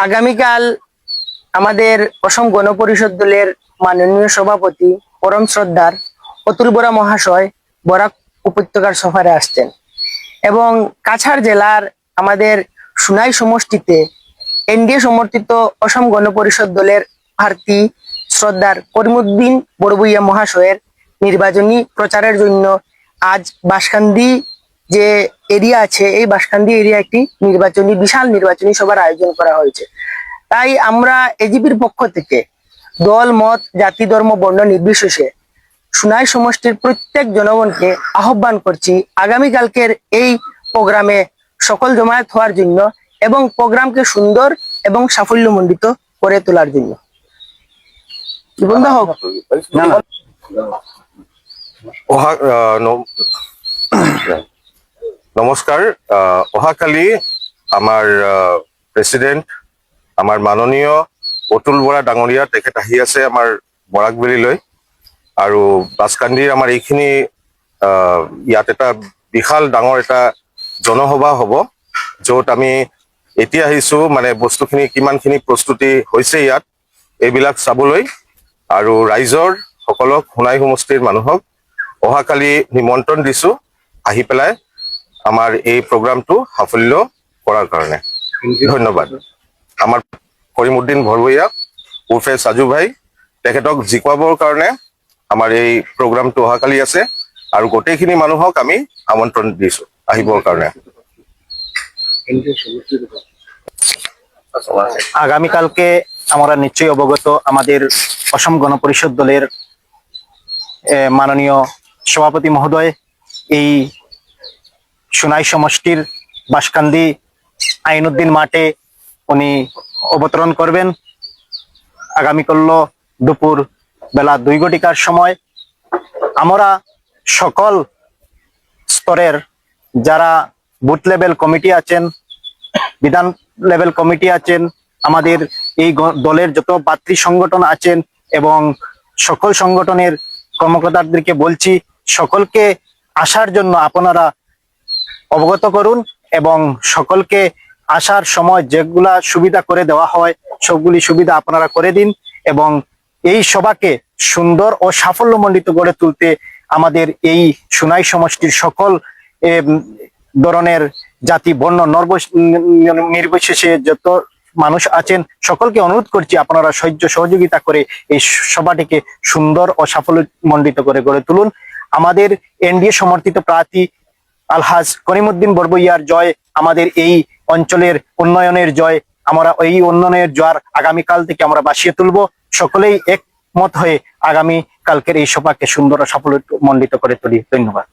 আগামীকাল আমাদের অসম গণপরিষদ দলের মাননীয় সভাপতি পরম শ্রদ্ধার অতুল বরা মহাশয় বরাক উপত্যকার সফরে আসছেন এবং কাছাড় জেলার আমাদের সুনাই সমষ্টিতে এনডিএ সমর্থিত অসম গণপরিষদ দলের প্রার্থী শ্রদ্ধার করিমউদ্দিন বড়ভূইয়া মহাশয়ের নির্বাচনী প্রচারের জন্য আজ বাঁশকান্দি যে এরিয়া আছে, এই বাঁশকান্দি এরিয়া একটি বিশাল নির্বাচনী সভার আয়োজন করা হয়েছে। তাই আমরা এজিপির পক্ষ থেকে দল মত জাতি ধর্ম বর্ণ নির্বিশেষে সুনাই সমষ্টির প্রত্যেক জনগণকে আহ্বান করছি আগামীকালকের এই প্রোগ্রামে সকল জমায়েত হওয়ার জন্য এবং প্রোগ্রামকে সুন্দর এবং সাফল্যমণ্ডিত করে তোলার জন্য। নমস্কাৰ। অহাকালি আমাৰ প্ৰেচিডেণ্ট আমাৰ মাননীয় অতুল বৰা ডাঙৰীয়া তেখেত আহি আছে আমাৰ বৰাকবেলিলৈ আৰু বাঁছকান্দিৰ আমাৰ এইখিনি ইয়াত এটা বিশাল ডাঙৰ এটা জনসভা হ'ব, য'ত আমি এতিয়া আহিছো মানে বস্তুখিনি কিমানখিনি প্ৰস্তুতি হৈছে ইয়াত এইবিলাক চাবলৈ আৰু ৰাইজৰ সকলক সোণাই সমষ্টিৰ মানুহক অহাকালি নিমন্ত্ৰণ দিছো আহি পেলাই আমাৰ এই প্ৰগ্ৰামটো সাফল্য কৰাৰ কাৰণে। ধন্যবাদ। আমাৰ কৰিমউদ্দিন বৰভূইয়া উৰ্ফে সাজু ভাই তেখেতক জিকাবৰ কাৰণে আমাৰ এই প্ৰগ্ৰামটো অহাকালি আছে আৰু গোটেইখিনি মানুহক আমি আমন্ত্ৰণ দিছো আহিবৰ কাৰণে। আগামীকালকে আমরা নিশ্চয়ই অবগত আমাদের অসম গণপরিষদ দলের মাননীয় সভাপতি মহোদয় এই সুনাই সমষ্টির বাঁশকান্দি আইনউদ্দিন মাঠে উনি অবতরণ করবেন আগামীকাল দুপুর বেলা 2 ঘটিকার সময়। আমরা সকল স্তরের যারা বুথ লেভেল কমিটি আছেন, বিধান লেভেল কমিটি আছেন, আমাদের এই দলের যত প্রার্থী সংগঠন আছেন এবং সকল সংগঠনের কর্মকর্তাদেরকে বলছি সকলকে আসার জন্য আপনারা অবগত করুন এবং সকলকে আসার সময় যেগুলা সুবিধা করে দেওয়া হয় সবগুলি সুবিধা আপনারা করে দিন এবং এই সভাকে সুন্দর ও সাফল্যমণ্ডিত করে তুলতে আমাদের এই সুনাই সমষ্টির সকল ধরনের জাতি বর্ণ নির্বিশেষে যত মানুষ আছেন সকলকে অনুরোধ করছি আপনারা সহযোগিতা করে এই সভাটিকে সুন্দর ও সাফল্যমণ্ডিত করে গড়ে তুলুন। আমাদের এনডিএ সমর্থিত প্রার্থী আলহাজ করিমউদ্দিন বড়ভূইয়ার জয় আমাদের এই অঞ্চলের উন্নয়নের জয়। আমরা এই উন্নয়নের জোয়ার আগামীকাল থেকে আমরা বাসিয়ে তুলব। সকলেই একমত হয়ে আগামী কালকের এই সভাকে সুন্দর ও সাফল্যমণ্ডিত করে তুলি। ধন্যবাদ।